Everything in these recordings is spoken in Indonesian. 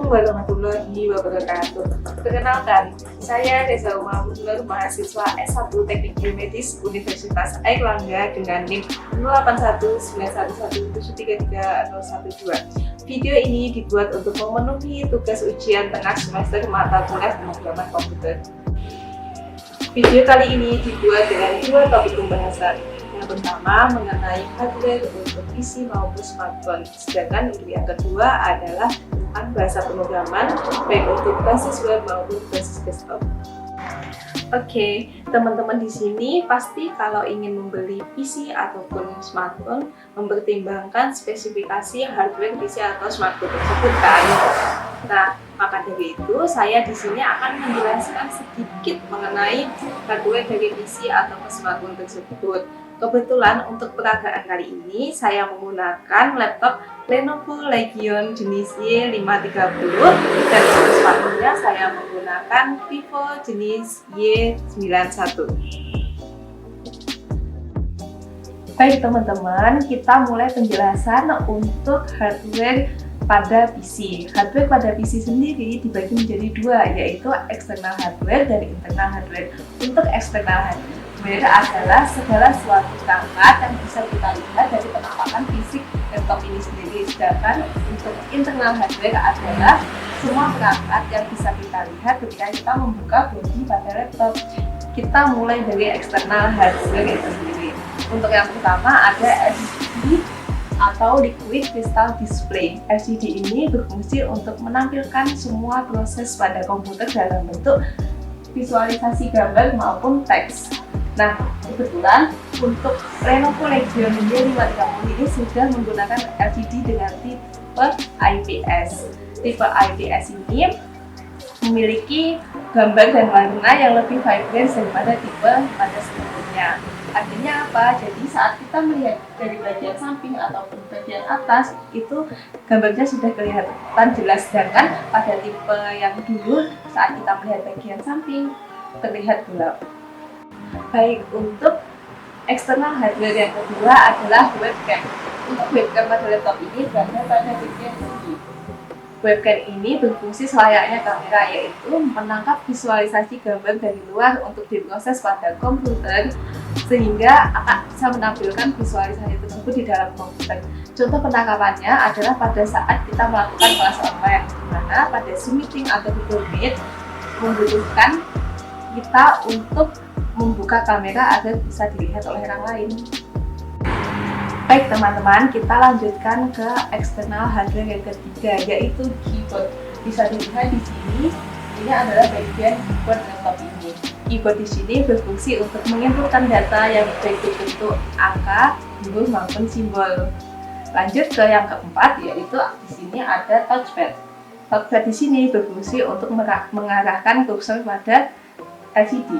Assalamualaikum warahmatullahi wabarakatuh. Perkenalkan, saya Reza Umar Munur, mahasiswa S1 Teknik Geomedis Universitas Airlangga dengan NIM 081911733012. Video ini dibuat untuk memenuhi tugas ujian tengah semester mata kuliah pemrograman komputer. Video kali ini dibuat dengan dua topik pembahasan. Yang pertama mengenai hardware untuk PC maupun smartphone, sedangkan untuk yang kedua adalah tentang bahasa pemrograman baik untuk basis web maupun basis desktop. Oke, teman-teman di sini pasti kalau ingin membeli PC ataupun smartphone mempertimbangkan spesifikasi hardware PC atau smartphone tersebut kan. Nah, maka dari itu saya di sini akan menjelaskan sedikit mengenai hardware dari PC atau smartphone tersebut. Kebetulan untuk peragaan kali ini saya menggunakan laptop Lenovo Legion jenis Y530 dan untuk smartphone-nya saya menggunakan Vivo jenis Y91. Baik teman-teman, kita mulai penjelasan untuk hardware pada PC. Hardware pada PC sendiri dibagi menjadi dua, yaitu external hardware dan internal hardware. Untuk external hardware adalah segala suatu perangkat yang bisa kita lihat dari penampakan fisik laptop ini sendiri. Sedangkan untuk internal hardware adalah semua perangkat yang bisa kita lihat ketika kita membuka bodi pada laptop. Kita mulai dari external hardware itu sendiri. Untuk yang pertama ada LCD atau Liquid Crystal Display. LCD ini berfungsi untuk menampilkan semua proses pada komputer dalam bentuk visualisasi gambar maupun teks. Nah, kebetulan untuk Lenovo Legion Y530 ini sudah menggunakan LCD dengan tipe IPS. Tipe IPS ini memiliki gambar dan warna yang lebih vibrant daripada tipe pada sebelumnya. Artinya apa? Jadi saat kita melihat dari bagian samping ataupun bagian atas itu gambarnya sudah kelihatan jelas, sedangkan pada tipe yang dulu saat kita melihat bagian samping terlihat gelap. Baik, untuk eksternal hardware yang kedua adalah webcam. Untuk webcam pada laptop ini berada pada bagian sini. Webcam ini berfungsi selayaknya kamera, yaitu menangkap visualisasi gambar dari luar untuk diproses pada komputer sehingga akan bisa menampilkan visualisasi tersebut di dalam komputer. Contoh penangkapannya adalah pada saat kita melakukan kelas online, di mana pada Zoom meeting atau Google Meet membutuhkan kita untuk membuka kamera agar bisa dilihat oleh orang lain. Baik teman-teman, kita lanjutkan ke eksternal hardware yang ketiga, yaitu keyboard. Bisa dilihat di sini, ini adalah bagian keyboard laptop ini. Keyboard di sini berfungsi untuk menginputkan data yang baik berbentuk angka, huruf maupun simbol. Lanjut ke yang keempat, yaitu di sini ada touchpad. Touchpad di sini berfungsi untuk mengarahkan kursor pada LCD.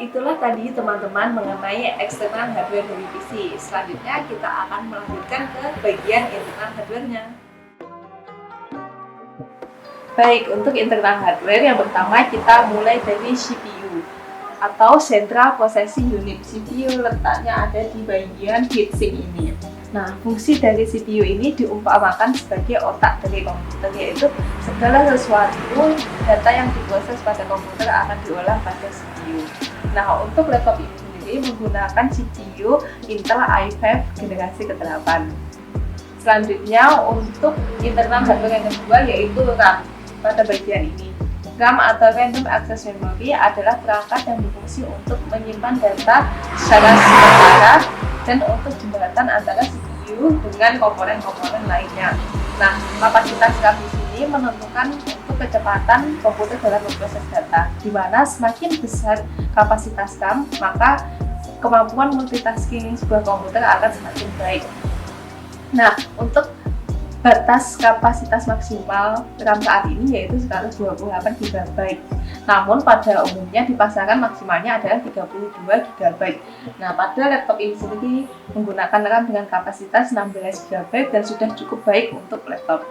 Itulah tadi teman-teman mengenai eksternal hardware dari PC. Selanjutnya kita akan melanjutkan ke bagian internal hardware-nya. Baik, untuk internal hardware yang pertama kita mulai dari CPU atau Central Processing Unit. CPU letaknya ada di bagian heatsink ini. Nah, fungsi dari CPU ini diumpamakan sebagai otak dari komputer, yaitu segala sesuatu data yang diproses pada komputer akan diolah pada CPU. Nah, untuk laptop ini sendiri menggunakan CPU Intel i5 generasi ke-8. Selanjutnya, untuk internal hardware yang kedua yaitu RAM pada bagian ini. RAM atau Random Access Memory adalah perangkat yang berfungsi untuk menyimpan data secara sementara dan untuk jembatan antara CPU dengan komponen-komponen lainnya. Nah, kapasitas RAM di sini menentukan untuk kecepatan komputer dalam memproses data, di mana semakin besar kapasitas RAM, maka kemampuan multitasking sebuah komputer akan semakin baik. Nah, untuk batas kapasitas maksimal RAM saat ini yaitu 128 GB. Namun pada umumnya di pasaran maksimalnya adalah 32 GB. Nah, pada laptop ini sendiri menggunakan RAM dengan kapasitas 16 GB dan sudah cukup baik untuk laptop.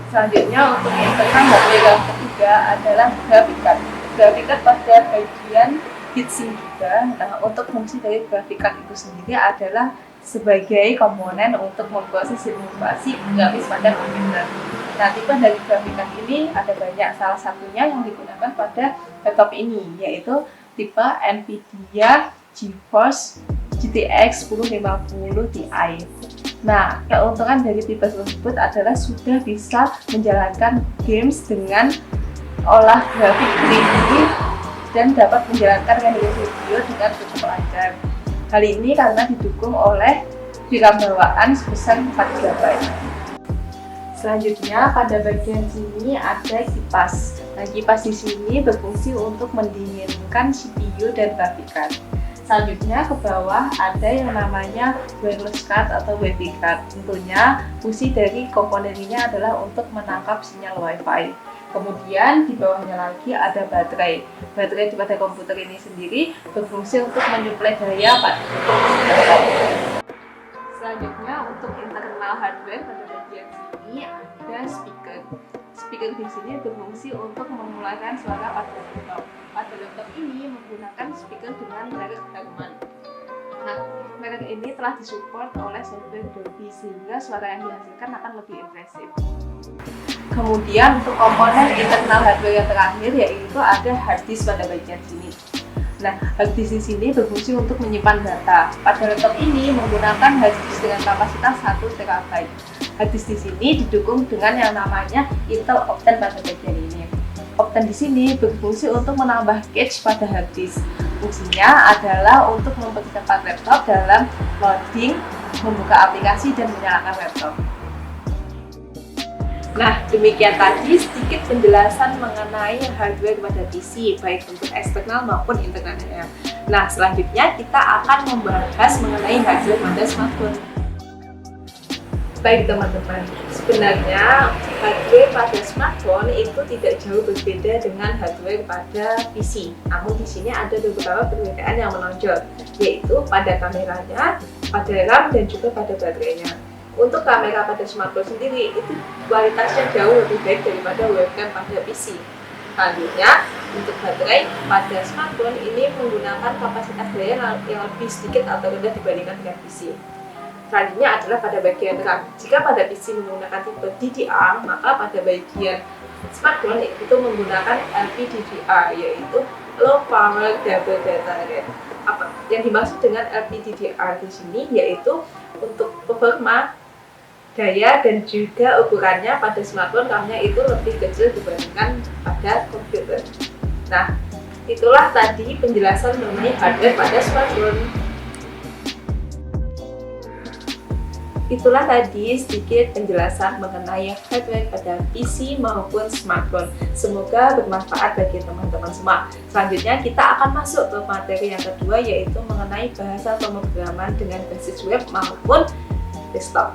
Selanjutnya untuk internal hardware yang ketiga adalah graphic card. Graphic card pada bagian heatsink juga. Nah, untuk fungsi dari graphic card itu sendiri adalah sebagai komponen untuk memproses simulasi grafis pada komputer. Nah, tipe dari grafikan ini ada banyak, salah satunya yang digunakan pada laptop ini, yaitu tipe NVIDIA GeForce GTX 1050 Ti. Nah, keuntungan dari tipe tersebut adalah sudah bisa menjalankan games dengan olah grafik 3D dan dapat menjalankan rendering video dengan cukup lancar. Hal ini karena didukung oleh RAM bawaan sebesar 4 GB. Selanjutnya pada bagian sini ada kipas. Nah, kipas di sini berfungsi untuk mendinginkan CPU dan grafik card. Selanjutnya ke bawah ada yang namanya wireless card atau WiFi card. Tentunya fungsi dari komponen ini adalah untuk menangkap sinyal WiFi. Kemudian di bawahnya lagi ada baterai. Baterai pada komputer ini sendiri berfungsi untuk menyuplai daya pada komputer. Selanjutnya untuk internal hardware pada bagian sini ada speaker. Speaker di sini berfungsi untuk mengeluarkan suara pada laptop. Pada laptop ini menggunakan speaker dengan merek Harman. Nah, merek ini telah disupport oleh software Dolby sehingga suara yang dihasilkan akan lebih impresif. Kemudian untuk komponen internal hardware yang terakhir yaitu ada hard disk pada bagian sini. Nah, hard disk di sini berfungsi untuk menyimpan data. Pada laptop ini menggunakan hard disk dengan kapasitas 1 TB. Hard disk di sini didukung dengan yang namanya Intel Optane pada bagian ini. Optane di sini berfungsi untuk menambah cache pada hard disk. Fungsinya adalah untuk mempercepat laptop dalam loading, membuka aplikasi dan menyalakan laptop. Nah, demikian tadi sedikit penjelasan mengenai hardware pada PC, baik untuk eksternal maupun internalnya. Nah, selanjutnya kita akan membahas mengenai hardware pada smartphone. Baik teman-teman, sebenarnya hardware pada smartphone itu tidak jauh berbeda dengan hardware pada PC. Namun di sini ada beberapa perbedaan yang menonjol, yaitu pada kameranya, pada RAM, dan juga pada baterainya. Untuk kamera pada smartphone sendiri itu kualitasnya jauh lebih baik daripada webcam pada PC. Selanjutnya, untuk baterai pada smartphone ini menggunakan kapasitas daya yang lebih sedikit atau rendah dibandingkan dengan PC. Selanjutnya adalah pada bagian RAM. Jika pada PC menggunakan tipe DDR, maka pada bagian smartphone itu menggunakan LPDDR, yaitu Low Power Double Data Rate. Apa yang dimaksud dengan LPDDR di sini yaitu untuk performa daya dan juga ukurannya pada smartphone RAM-nya itu lebih kecil dibandingkan pada komputer. Nah, itulah tadi penjelasan mengenai hardware pada smartphone. Itulah tadi sedikit penjelasan mengenai hardware pada PC maupun smartphone. Semoga bermanfaat bagi teman-teman semua. Selanjutnya kita akan masuk ke materi yang kedua yaitu mengenai bahasa pemrograman dengan basis web maupun desktop.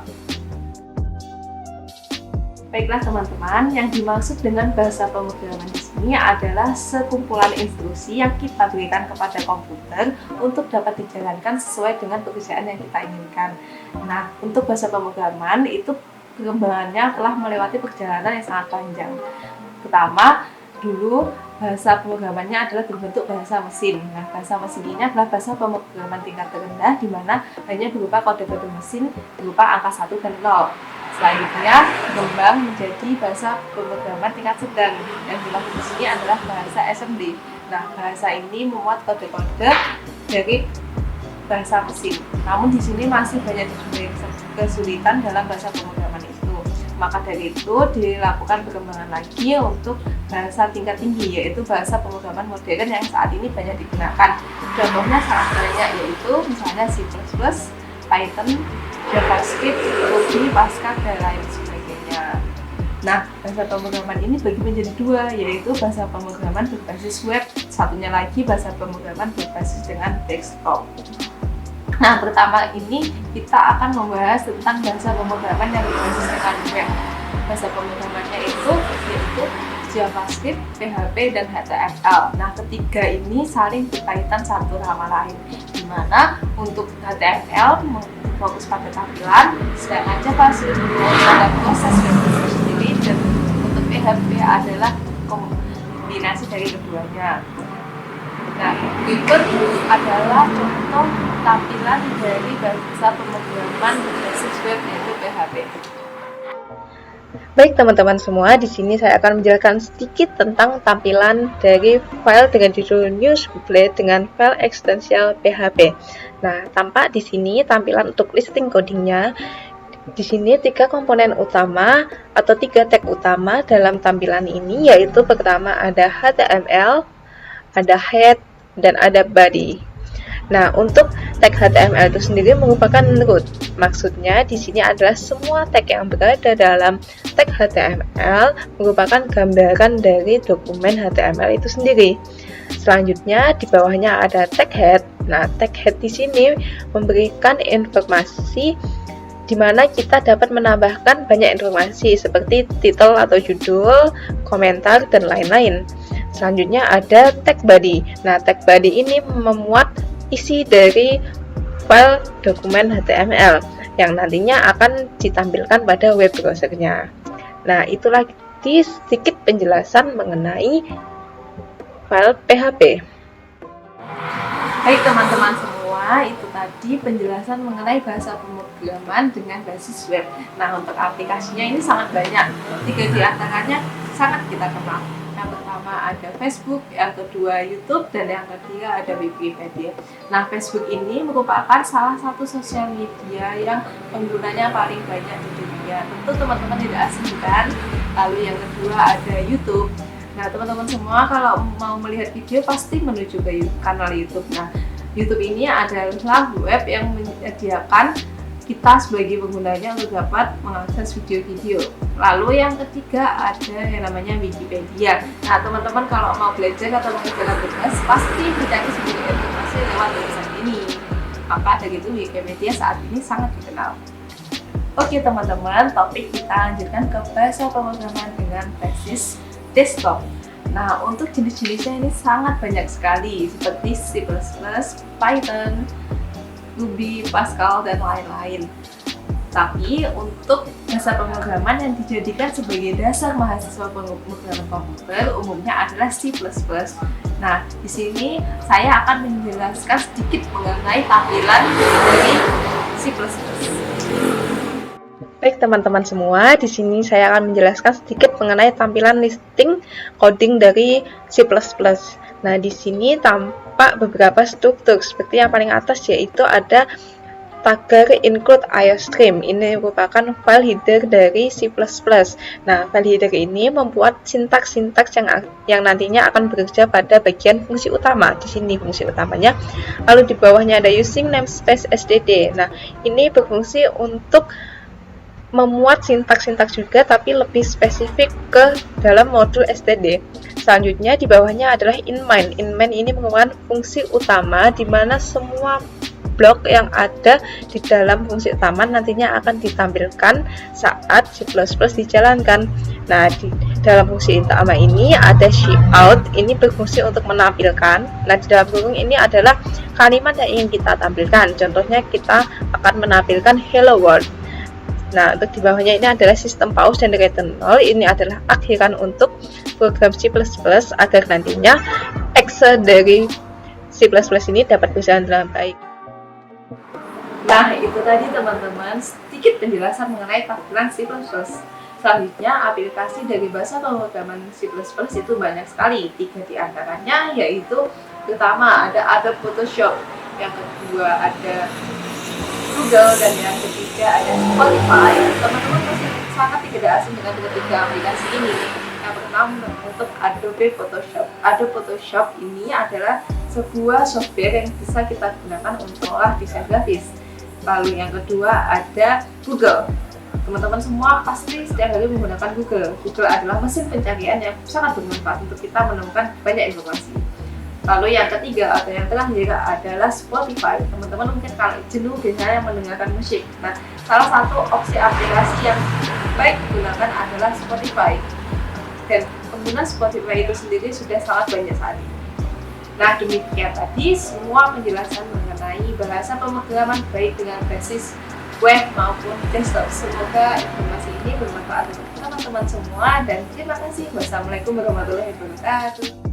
Baiklah teman-teman, yang dimaksud dengan bahasa pemrograman di sini adalah sekumpulan instruksi yang kita berikan kepada komputer untuk dapat dijalankan sesuai dengan pekerjaan yang kita inginkan. Nah, untuk bahasa pemrograman itu perkembangannya telah melewati perjalanan yang sangat panjang. Pertama, dulu bahasa pemrogramannya adalah berbentuk bahasa mesin. Nah, bahasa mesin ini adalah bahasa pemrograman tingkat terendah di mana hanya berupa kode-kode mesin berupa angka 1 dan 0. Selanjutnya berkembang menjadi bahasa pemrograman tingkat sedang. Yang dimaksud di sini adalah bahasa assembly. Nah, bahasa ini memuat kode-kode dari bahasa mesin. Namun di sini masih banyak dijumpai kesulitan dalam bahasa pemrograman itu. Maka dari itu dilakukan perkembangan lagi untuk bahasa tingkat tinggi, yaitu bahasa pemrograman modern yang saat ini banyak digunakan. Contohnya sangat banyak, yaitu misalnya C++, Python, JavaScript, Ruby, Pascal, dan lain sebagainya. Nah, bahasa pemrograman ini bagi menjadi dua, yaitu bahasa pemrograman berbasis web, satunya lagi bahasa pemrograman berbasis dengan desktop. Nah, pertama ini kita akan membahas tentang bahasa pemrograman yang berbasis dengan web. Bahasa pemrogramannya itu yaitu JavaScript, PHP, dan HTML. Nah, ketiga ini saling berkaitan satu sama lain, di mana untuk HTML fokus pada tampilan, sedangkan JavaScript pada proses web itu sendiri, dan untuk PHP adalah kombinasi dari keduanya. Nah, berikut adalah contoh tampilan dari bahasa pemrograman berbasis web yaitu PHP. Baik teman-teman semua, di sini saya akan menjelaskan sedikit tentang tampilan dari file dengan judul news booklet dengan file ekstensial PHP. Nah, tampak di sini tampilan untuk listing codingnya. Di sini 3 komponen utama atau 3 tag utama dalam tampilan ini, yaitu pertama ada HTML, ada head, dan ada body. Nah, untuk tag HTML itu sendiri merupakan root. Maksudnya di sini adalah semua tag yang berada dalam tag HTML merupakan gambaran dari dokumen HTML itu sendiri. Selanjutnya di bawahnya ada tag head. Nah, tag head di sini memberikan informasi di mana kita dapat menambahkan banyak informasi seperti title atau judul, komentar, dan lain-lain. Selanjutnya ada tag body. Nah, tag body ini memuat isi dari file dokumen HTML yang nantinya akan ditampilkan pada web browsernya. Nah, itulah sedikit penjelasan mengenai file PHP. Baik teman-teman semua, itu tadi penjelasan mengenai bahasa pemrograman dengan basis web. Nah, untuk aplikasinya ini sangat banyak. 3 di antaranya sangat kita kenal. Yang pertama ada Facebook, yang kedua YouTube, dan yang ketiga ada Wikipedia. Nah, Facebook ini merupakan salah satu sosial media yang penggunanya paling banyak di dunia. Tentu teman-teman tidak asing kan? Lalu yang kedua ada YouTube. Nah, teman-teman semua kalau mau melihat video pasti menuju ke kanal YouTube. Nah, YouTube ini adalah web yang menyediakan kita sebagai penggunanya untuk dapat mengakses video-video. Lalu yang ketiga ada yang namanya Wikipedia. Nah, teman-teman kalau mau belajar atau mengerjakan tugas pasti mencari sumber informasi lewat website ini. Maka dari itu Wikipedia saat ini sangat dikenal. Oke teman-teman, topik kita lanjutkan ke bahasa pemrograman dengan basis desktop. Nah, untuk jenis-jenisnya ini sangat banyak sekali seperti C++, Python, Ruby, Pascal, dan lain-lain. Tapi untuk bahasa pemrograman yang dijadikan sebagai dasar mahasiswa pemrograman komputer umumnya adalah C++. Nah, di sini saya akan menjelaskan sedikit mengenai tampilan dari C++. Baik teman-teman semua, di sini saya akan menjelaskan sedikit mengenai tampilan listing coding dari C++. Nah, di sini tampak beberapa struktur seperti yang paling atas, yaitu ada tagar include IOStream. Ini merupakan file header dari C++. Nah, file header ini membuat sintaks-sintaks yang nantinya akan bekerja pada bagian fungsi utama. Di sini fungsi utamanya. Lalu di bawahnya ada using namespace std. Nah, ini berfungsi untuk memuat sintaks-sintaks juga, tapi lebih spesifik ke dalam modul std. Selanjutnya di bawahnya adalah inMain. inMain ini merupakan fungsi utama di mana semua blok yang ada di dalam fungsi utama nantinya akan ditampilkan saat C++ dijalankan. Nah, di dalam fungsi utama ini ada cout, ini berfungsi untuk menampilkan. Nah, di dalam kurung ini adalah kalimat yang ingin kita tampilkan. Contohnya kita akan menampilkan hello world. Nah, untuk di bawahnya ini adalah sistem pause dan return 0. Ini adalah akhiran untuk program C++ agar nantinya exe dari C++ ini dapat berjalan dengan baik. Nah, itu tadi teman-teman sedikit penjelasan mengenai tampilan C++. Selanjutnya, aplikasi dari bahasa pemrograman C++ itu banyak sekali. 3 di antaranya yaitu pertama ada Adobe Photoshop, yang kedua ada Google, dan yang ketiga ada Spotify. Teman-teman pasti sangat tidak asing dengan ketiga aplikasi ini. Yang pertama untuk Adobe Photoshop. Adobe Photoshop ini adalah sebuah software yang bisa kita gunakan untuk olah desain grafis. Lalu yang kedua ada Google. Teman-teman semua pasti setiap hari menggunakan Google. Google adalah mesin pencarian yang sangat bermanfaat untuk kita menemukan banyak informasi. Lalu yang ketiga atau yang terakhir adalah Spotify. Teman-teman mungkin kalau jenuh biasanya mendengarkan musik. Nah, salah satu opsi aplikasi yang baik digunakan adalah Spotify. Dan pengguna Spotify itu sendiri sudah sangat banyak sekali. Nah, demikian tadi semua penjelasan mengenai bahasa pemrograman baik dengan basis web maupun desktop. Semoga informasi ini bermanfaat untuk teman-teman semua dan terima kasih. Wassalamualaikum warahmatullahi wabarakatuh.